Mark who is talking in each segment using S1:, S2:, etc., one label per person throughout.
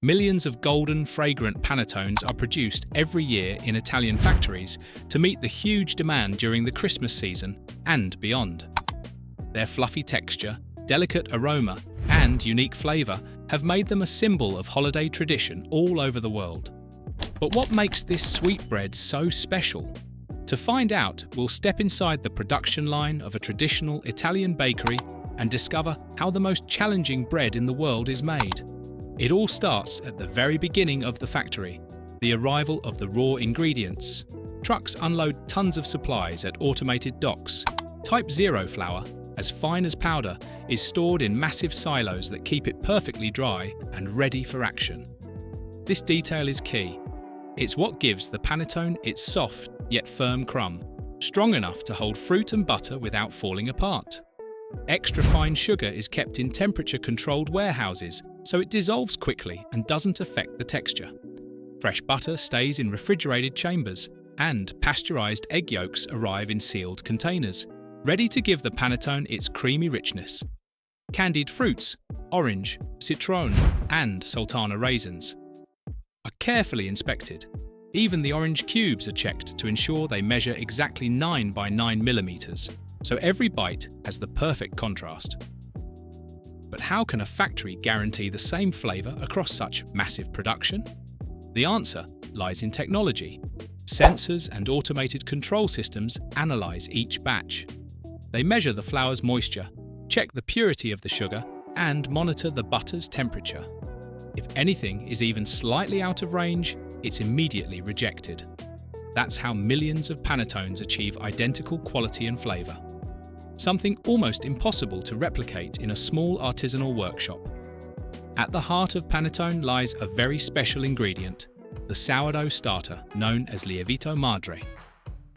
S1: Millions of golden, fragrant panettones are produced every year in Italian factories to meet the huge demand during the Christmas season and beyond. Their fluffy texture, delicate aroma, and unique flavor have made them a symbol of holiday tradition all over the world. But what makes this sweetbread so special? To find out, we'll step inside the production line of a traditional Italian bakery and discover how the most challenging bread in the world is made. It all starts at the very beginning of the factory, the arrival of the raw ingredients. Trucks unload tons of supplies at automated docks. Type 0 flour, as fine as powder, is stored in massive silos that keep it perfectly dry and ready for action. This detail is key. It's what gives the panettone its soft yet firm crumb, strong enough to hold fruit and butter without falling apart. Extra fine sugar is kept in temperature-controlled warehouses so it dissolves quickly and doesn't affect the texture. Fresh butter stays in refrigerated chambers, and pasteurized egg yolks arrive in sealed containers, ready to give the panettone its creamy richness. Candied fruits, orange, citron, and sultana raisins are carefully inspected. Even the orange cubes are checked to ensure they measure exactly 9 by 9 millimeters, so every bite has the perfect contrast. But how can a factory guarantee the same flavor across such massive production? The answer lies in technology. Sensors and automated control systems analyze each batch. They measure the flour's moisture, check the purity of the sugar, and monitor the butter's temperature. If anything is even slightly out of range, it's immediately rejected. That's how millions of panettones achieve identical quality and flavor. Something almost impossible to replicate in a small artisanal workshop. At the heart of panettone lies a very special ingredient, the sourdough starter known as lievito madre.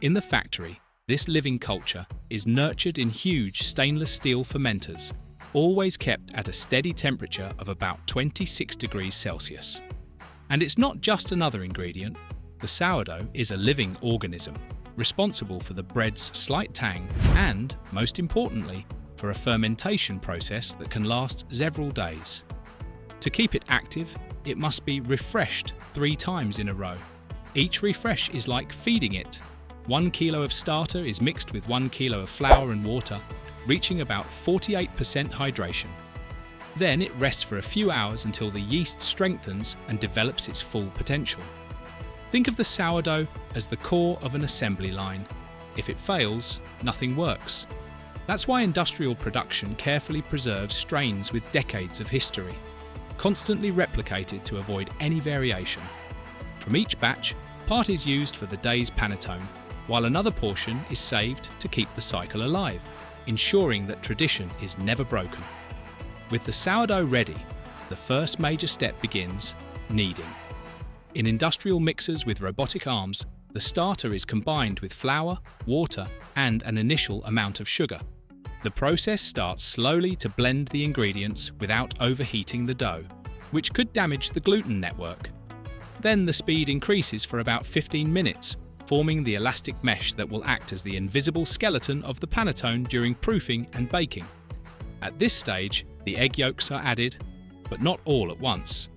S1: In the factory, this living culture is nurtured in huge stainless steel fermenters, always kept at a steady temperature of about 26 degrees Celsius. And it's not just another ingredient. The sourdough is a living organism, responsible for the bread's slight tang and, most importantly, for a fermentation process that can last several days. To keep it active, it must be refreshed 3 times in a row. Each refresh is like feeding it. 1 kilo of starter is mixed with 1 kilo of flour and water, reaching about 48% hydration. Then it rests for a few hours until the yeast strengthens and develops its full potential. Think of the sourdough as the core of an assembly line. If it fails, nothing works. That's why industrial production carefully preserves strains with decades of history, constantly replicated to avoid any variation. From each batch, part is used for the day's panettone, while another portion is saved to keep the cycle alive, ensuring that tradition is never broken. With the sourdough ready, the first major step begins: kneading. In industrial mixers with robotic arms, the starter is combined with flour, water, and an initial amount of sugar. The process starts slowly to blend the ingredients without overheating the dough, which could damage the gluten network. Then the speed increases for about 15 minutes, forming the elastic mesh that will act as the invisible skeleton of the panettone during proofing and baking. At this stage, the egg yolks are added, but not all at once.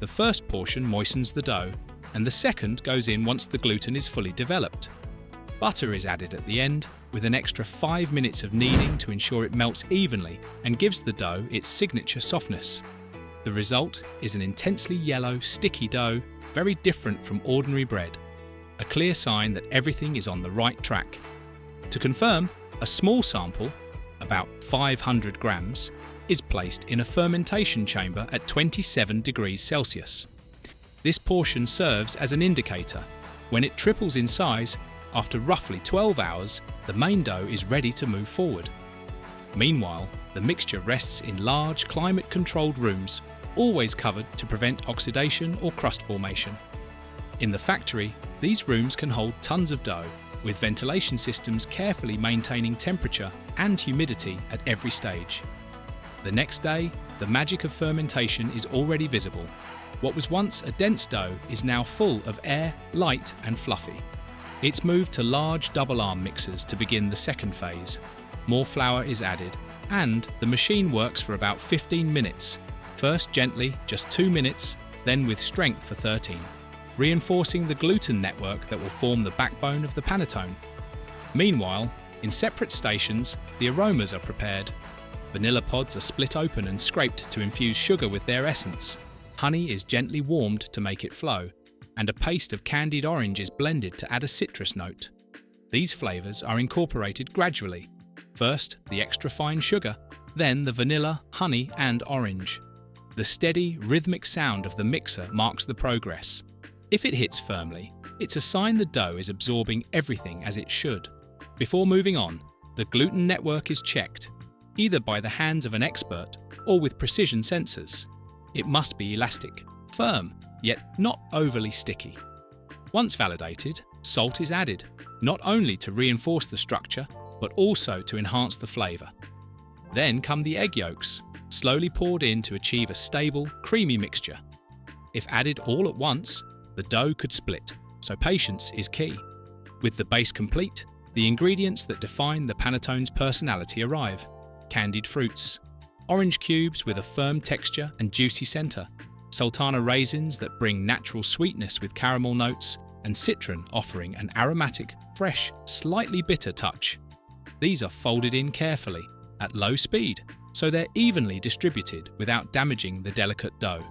S1: The first portion moistens the dough, and the second goes in once the gluten is fully developed. Butter is added at the end, with an extra 5 minutes of kneading to ensure it melts evenly and gives the dough its signature softness. The result is an intensely yellow, sticky dough, very different from ordinary bread. A clear sign that everything is on the right track. To confirm, a small sample, about 500 grams, is placed in a fermentation chamber at 27 degrees Celsius. This portion serves as an indicator. When it triples in size, after roughly 12 hours, the main dough is ready to move forward. Meanwhile, the mixture rests in large, climate-controlled rooms, always covered to prevent oxidation or crust formation. In the factory, these rooms can hold tons of dough, with ventilation systems carefully maintaining temperature and humidity at every stage. The next day, the magic of fermentation is already visible. What was once a dense dough is now full of air, light and fluffy. It's moved to large double-arm mixers to begin the second phase. More flour is added, and the machine works for about 15 minutes. First gently, just 2 minutes, then with strength for 13, reinforcing the gluten network that will form the backbone of the panettone. Meanwhile, in separate stations, the aromas are prepared. Vanilla pods are split open and scraped to infuse sugar with their essence. Honey is gently warmed to make it flow, and a paste of candied orange is blended to add a citrus note. These flavors are incorporated gradually. First, the extra fine sugar, then the vanilla, honey, and orange. The steady, rhythmic sound of the mixer marks the progress. If it hits firmly, it's a sign the dough is absorbing everything as it should. Before moving on, the gluten network is checked, either by the hands of an expert or with precision sensors. It must be elastic, firm, yet not overly sticky. Once validated, salt is added, not only to reinforce the structure, but also to enhance the flavor. Then come the egg yolks, slowly poured in to achieve a stable, creamy mixture. If added all at once, the dough could split, so patience is key. With the base complete, the ingredients that define the panettone's personality arrive. Candied fruits, orange cubes with a firm texture and juicy center, sultana raisins that bring natural sweetness with caramel notes, and citron offering an aromatic, fresh, slightly bitter touch. These are folded in carefully, at low speed, so they're evenly distributed without damaging the delicate dough.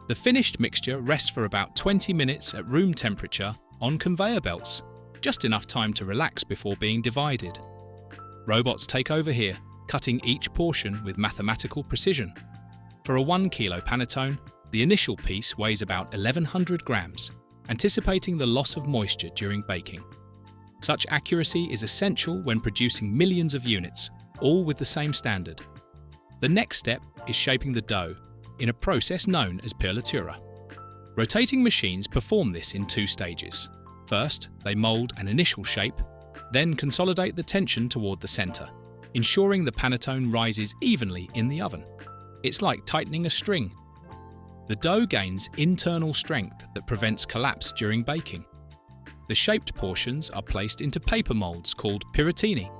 S1: The finished mixture rests for about 20 minutes at room temperature on conveyor belts, just enough time to relax before being divided. Robots take over here, cutting each portion with mathematical precision. For a 1 kilo panettone, the initial piece weighs about 1,100 grams, anticipating the loss of moisture during baking. Such accuracy is essential when producing millions of units, all with the same standard. The next step is shaping the dough in a process known as perlatura. Rotating machines perform this in 2 stages. First, they mold an initial shape, then consolidate the tension toward the center, ensuring the panettone rises evenly in the oven. It's like tightening a string. The dough gains internal strength that prevents collapse during baking. The shaped portions are placed into paper molds called pirottini.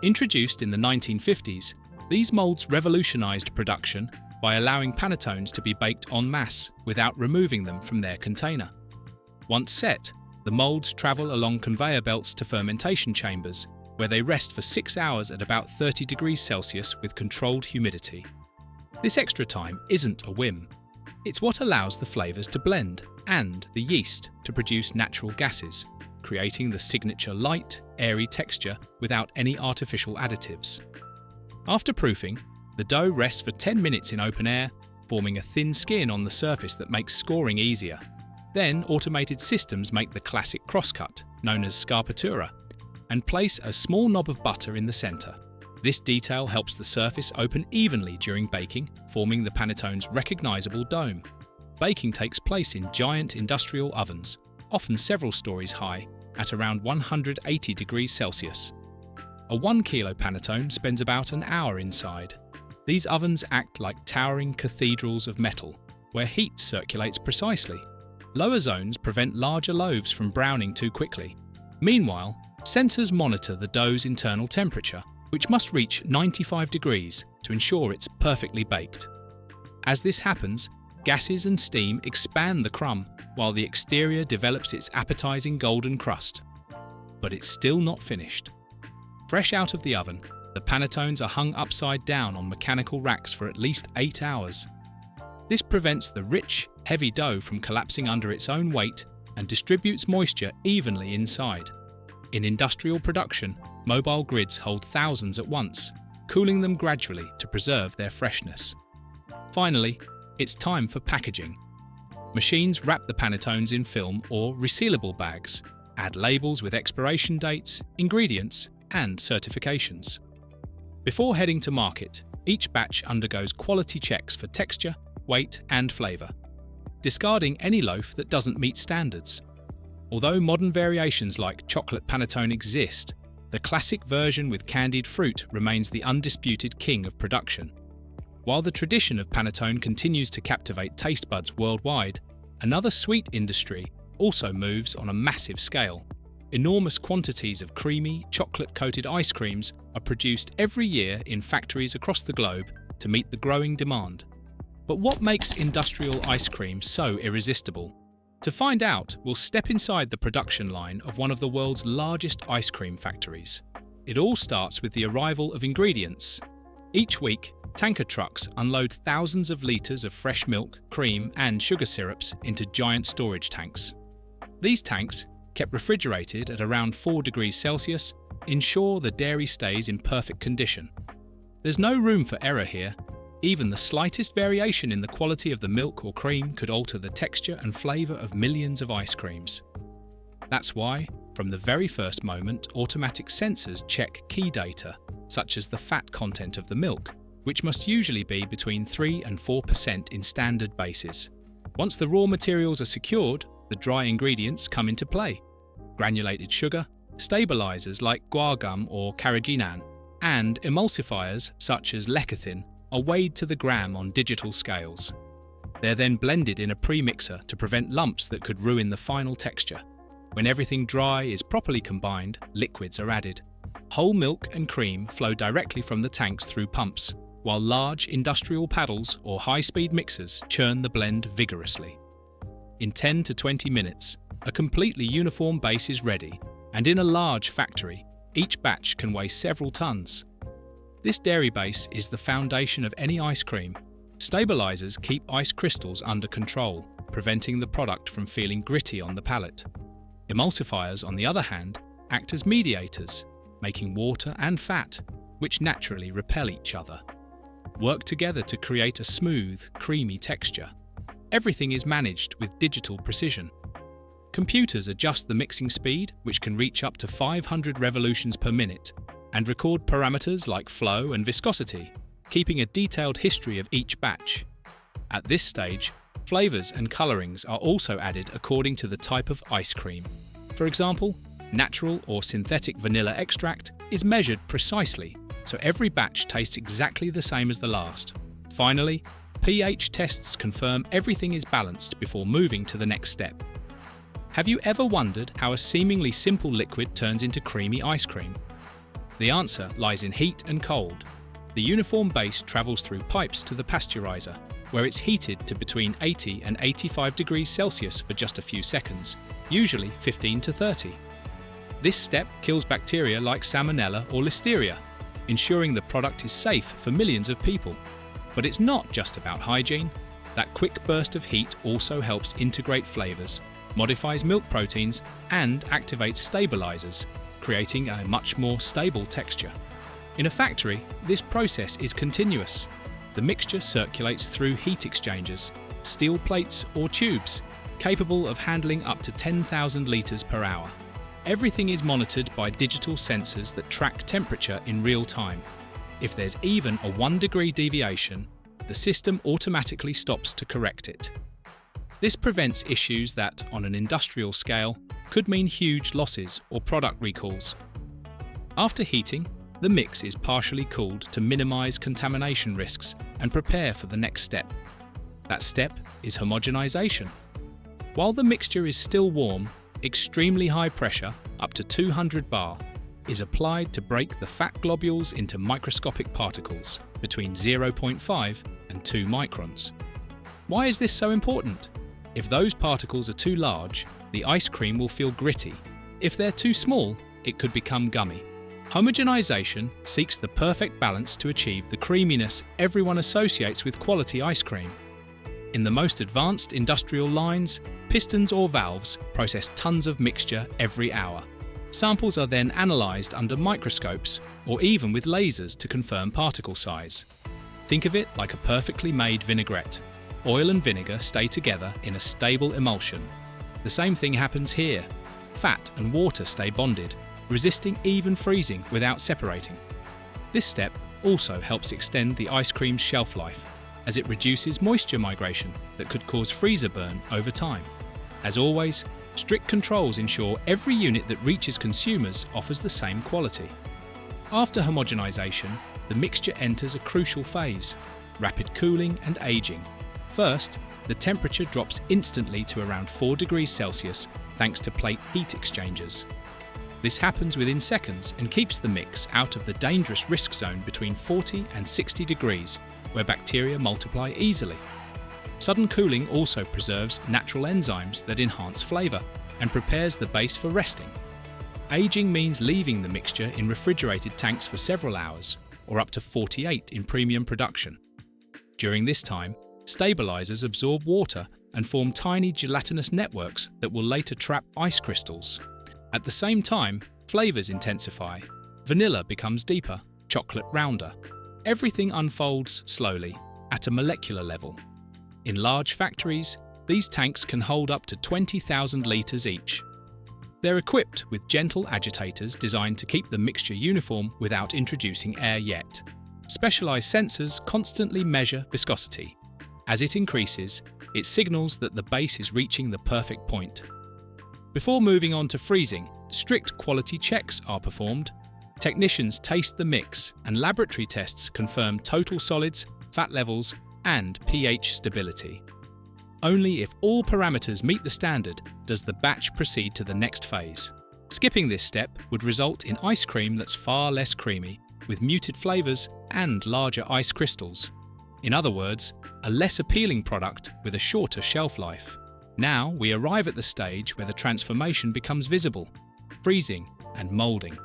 S1: Introduced in the 1950s, these molds revolutionized production by allowing panettones to be baked en masse without removing them from their container. Once set, the molds travel along conveyor belts to fermentation chambers, where they rest for 6 hours at about 30 degrees Celsius with controlled humidity. This extra time isn't a whim. It's what allows the flavors to blend and the yeast to produce natural gases, creating the signature light, airy texture without any artificial additives. After proofing, the dough rests for 10 minutes in open air, forming a thin skin on the surface that makes scoring easier. Then automated systems make the classic crosscut, known as scarpatura, and place a small knob of butter in the center. This detail helps the surface open evenly during baking, forming the panettone's recognizable dome. Baking takes place in giant industrial ovens, often several stories high, at around 180 degrees Celsius. A 1 kilo panettone spends about an hour inside. These ovens act like towering cathedrals of metal, where heat circulates precisely. Lower zones prevent larger loaves from browning too quickly. Meanwhile, sensors monitor the dough's internal temperature, which must reach 95 degrees to ensure it's perfectly baked. As this happens, gases and steam expand the crumb, while the exterior develops its appetizing golden crust. But it's still not finished. Fresh out of the oven, the panettones are hung upside down on mechanical racks for at least 8 hours. This prevents the rich, heavy dough from collapsing under its own weight and distributes moisture evenly inside. In industrial production, mobile grids hold thousands at once, cooling them gradually to preserve their freshness. Finally, it's time for packaging. Machines wrap the panettones in film or resealable bags, add labels with expiration dates, ingredients, and certifications. Before heading to market, each batch undergoes quality checks for texture, weight, and flavor, discarding any loaf that doesn't meet standards. Although modern variations like chocolate panettone exist, the classic version with candied fruit remains the undisputed king of production. While the tradition of panettone continues to captivate taste buds worldwide, another sweet industry also moves on a massive scale. Enormous quantities of creamy, chocolate-coated ice creams are produced every year in factories across the globe to meet the growing demand. But what makes industrial ice cream so irresistible? To find out, we'll step inside the production line of one of the world's largest ice cream factories. It all starts with the arrival of ingredients. Each week, tanker trucks unload thousands of litres of fresh milk, cream and sugar syrups into giant storage tanks. These tanks, kept refrigerated at around 4 degrees Celsius, ensure the dairy stays in perfect condition. There's no room for error here. Even the slightest variation in the quality of the milk or cream could alter the texture and flavour of millions of ice creams. That's why, from the very first moment, automatic sensors check key data, such as the fat content of the milk, which must usually be between 3 and 4% in standard bases. Once the raw materials are secured, the dry ingredients come into play. Granulated sugar, stabilizers like guar gum or carrageenan, and emulsifiers such as lecithin are weighed to the gram on digital scales. They're then blended in a pre-mixer to prevent lumps that could ruin the final texture. When everything dry is properly combined, liquids are added. Whole milk and cream flow directly from the tanks through pumps, while large industrial paddles or high-speed mixers churn the blend vigorously. In 10 to 20 minutes, a completely uniform base is ready, and in a large factory, each batch can weigh several tons. This dairy base is the foundation of any ice cream. Stabilizers keep ice crystals under control, preventing the product from feeling gritty on the palate. Emulsifiers, on the other hand, act as mediators, making water and fat, which naturally repel each other, work together to create a smooth, creamy texture. Everything is managed with digital precision. Computers adjust the mixing speed, which can reach up to 500 revolutions per minute, and record parameters like flow and viscosity, keeping a detailed history of each batch. At this stage, flavors and colorings are also added according to the type of ice cream. For example, natural or synthetic vanilla extract is measured precisely, so every batch tastes exactly the same as the last. Finally, pH tests confirm everything is balanced before moving to the next step. Have you ever wondered how a seemingly simple liquid turns into creamy ice cream? The answer lies in heat and cold. The uniform base travels through pipes to the pasteurizer, where it's heated to between 80 and 85 degrees Celsius for just a few seconds, usually 15 to 30. This step kills bacteria like Salmonella or Listeria, ensuring the product is safe for millions of people. But it's not just about hygiene. That quick burst of heat also helps integrate flavors, modifies milk proteins, and activates stabilizers, creating a much more stable texture. In a factory, this process is continuous. The mixture circulates through heat exchangers, steel plates or tubes, capable of handling up to 10,000 litres per hour. Everything is monitored by digital sensors that track temperature in real time. If there's even a 1 degree deviation, the system automatically stops to correct it. This prevents issues that, on an industrial scale, could mean huge losses or product recalls. After heating, the mix is partially cooled to minimize contamination risks and prepare for the next step. That step is homogenization. While the mixture is still warm, extremely high pressure, up to 200 bar, is applied to break the fat globules into microscopic particles between 0.5 and 2 microns. Why is this so important? If those particles are too large, the ice cream will feel gritty. If they're too small, it could become gummy. Homogenization seeks the perfect balance to achieve the creaminess everyone associates with quality ice cream. In the most advanced industrial lines, pistons or valves process tons of mixture every hour. Samples are then analysed under microscopes or even with lasers to confirm particle size. Think of it like a perfectly made vinaigrette. Oil and vinegar stay together in a stable emulsion. The same thing happens here. Fat and water stay bonded, resisting even freezing without separating. This step also helps extend the ice cream's shelf life, as it reduces moisture migration that could cause freezer burn over time. As always, strict controls ensure every unit that reaches consumers offers the same quality. After homogenization, the mixture enters a crucial phase: rapid cooling and aging. First, the temperature drops instantly to around 4 degrees Celsius thanks to plate heat exchangers. This happens within seconds and keeps the mix out of the dangerous risk zone between 40 and 60 degrees, where bacteria multiply easily. Sudden cooling also preserves natural enzymes that enhance flavour and prepares the base for resting. Aging means leaving the mixture in refrigerated tanks for several hours, or up to 48 in premium production. During this time, stabilizers absorb water and form tiny gelatinous networks that will later trap ice crystals. At the same time, flavors intensify. Vanilla becomes deeper, chocolate rounder. Everything unfolds slowly, at a molecular level. In large factories, these tanks can hold up to 20,000 litres each. They're equipped with gentle agitators designed to keep the mixture uniform without introducing air yet. Specialised sensors constantly measure viscosity. As it increases, it signals that the base is reaching the perfect point. Before moving on to freezing, strict quality checks are performed. Technicians taste the mix, and laboratory tests confirm total solids, fat levels, and pH stability. Only if all parameters meet the standard does the batch proceed to the next phase. Skipping this step would result in ice cream that's far less creamy, with muted flavours and larger ice crystals. In other words, a less appealing product with a shorter shelf life. Now we arrive at the stage where the transformation becomes visible: freezing and moulding.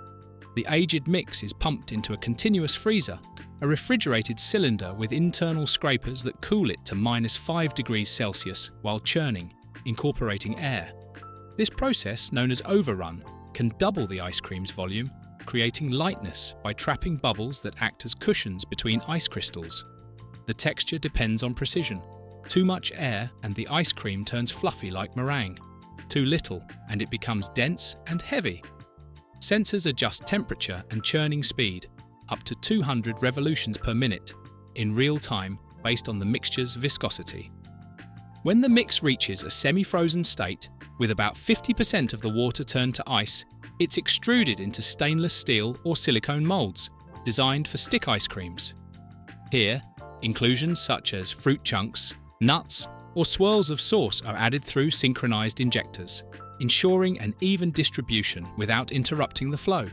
S1: The aged mix is pumped into a continuous freezer, a refrigerated cylinder with internal scrapers that cool it to -5 degrees Celsius while churning, incorporating air. This process, known as overrun, can double the ice cream's volume, creating lightness by trapping bubbles that act as cushions between ice crystals. The texture depends on precision. Too much air and the ice cream turns fluffy like meringue. Too little and it becomes dense and heavy. Sensors adjust temperature and churning speed, up to 200 revolutions per minute, in real time based on the mixture's viscosity. When the mix reaches a semi-frozen state, with about 50% of the water turned to ice, it's extruded into stainless steel or silicone molds, designed for stick ice creams. Here, inclusions such as fruit chunks, nuts, or swirls of sauce are added through synchronized injectors, ensuring an even distribution without interrupting the flow.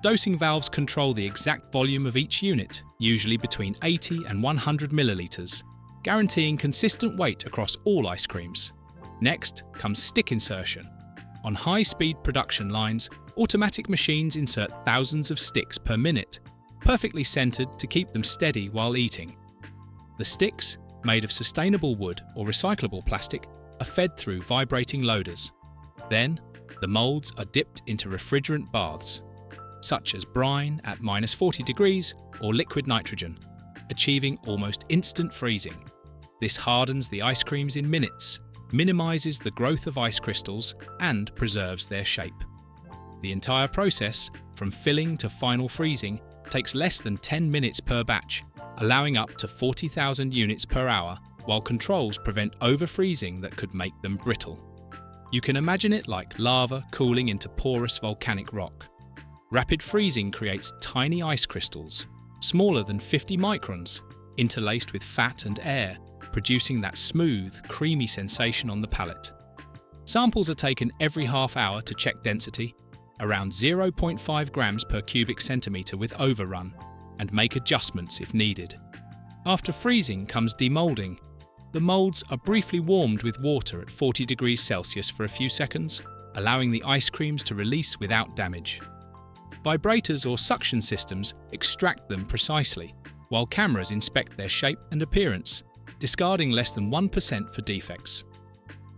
S1: Dosing valves control the exact volume of each unit, usually between 80 and 100 milliliters, guaranteeing consistent weight across all ice creams. Next comes stick insertion. On high-speed production lines, automatic machines insert thousands of sticks per minute, perfectly centered to keep them steady while eating. The sticks, made of sustainable wood or recyclable plastic, are fed through vibrating loaders. Then, the molds are dipped into refrigerant baths, such as brine at -40 degrees or liquid nitrogen, achieving almost instant freezing. This hardens the ice creams in minutes, minimizes the growth of ice crystals, and preserves their shape. The entire process, from filling to final freezing, takes less than 10 minutes per batch, allowing up to 40,000 units per hour, while controls prevent overfreezing that could make them brittle. You can imagine it like lava cooling into porous volcanic rock. Rapid freezing creates tiny ice crystals, smaller than 50 microns, interlaced with fat and air, producing that smooth, creamy sensation on the palate. Samples are taken every half hour to check density, around 0.5 grams per cubic centimetre with overrun, and make adjustments if needed. After freezing comes demoulding. The moulds are briefly warmed with water at 40 degrees Celsius for a few seconds, allowing the ice creams to release without damage. Vibrators or suction systems extract them precisely, while cameras inspect their shape and appearance, discarding less than 1% for defects.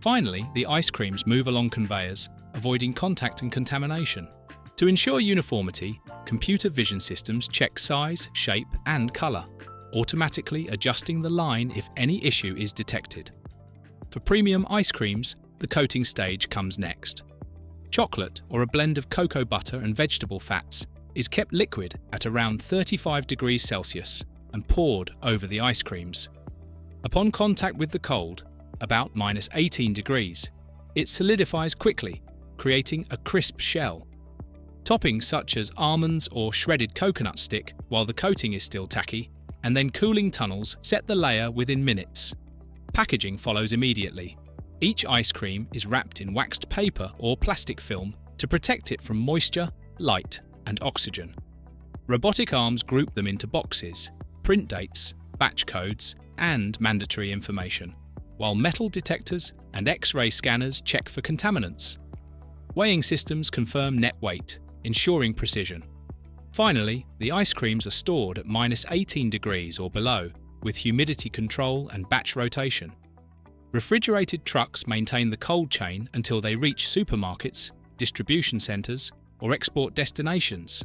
S1: Finally, the ice creams move along conveyors, avoiding contact and contamination. To ensure uniformity, computer vision systems check size, shape, and colour, automatically adjusting the line if any issue is detected. For premium ice creams, the coating stage comes next. Chocolate, or a blend of cocoa butter and vegetable fats, is kept liquid at around 35 degrees Celsius and poured over the ice creams. Upon contact with the cold, about -18 degrees, it solidifies quickly, creating a crisp shell. Toppings such as almonds or shredded coconut stick while the coating is still tacky, and then cooling tunnels set the layer within minutes. Packaging follows immediately. Each ice cream is wrapped in waxed paper or plastic film to protect it from moisture, light, and oxygen. Robotic arms group them into boxes, print dates, batch codes, and mandatory information, while metal detectors and X-ray scanners check for contaminants. Weighing systems confirm net weight, ensuring precision. Finally, the ice creams are stored at -18 degrees or below, with humidity control and batch rotation. Refrigerated trucks maintain the cold chain until they reach supermarkets, distribution centres, or export destinations.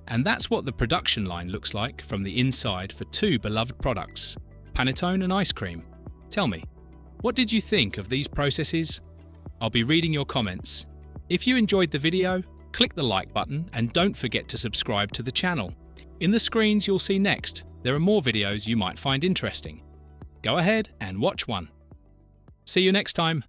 S1: And that's what the production line looks like from the inside for two beloved products, Panettone and ice cream. Tell me, what did you think of these processes? I'll be reading your comments. If you enjoyed the video, click the like button and don't forget to subscribe to the channel. In the screens you'll see next, there are more videos you might find interesting. Go ahead and watch one. See you next time.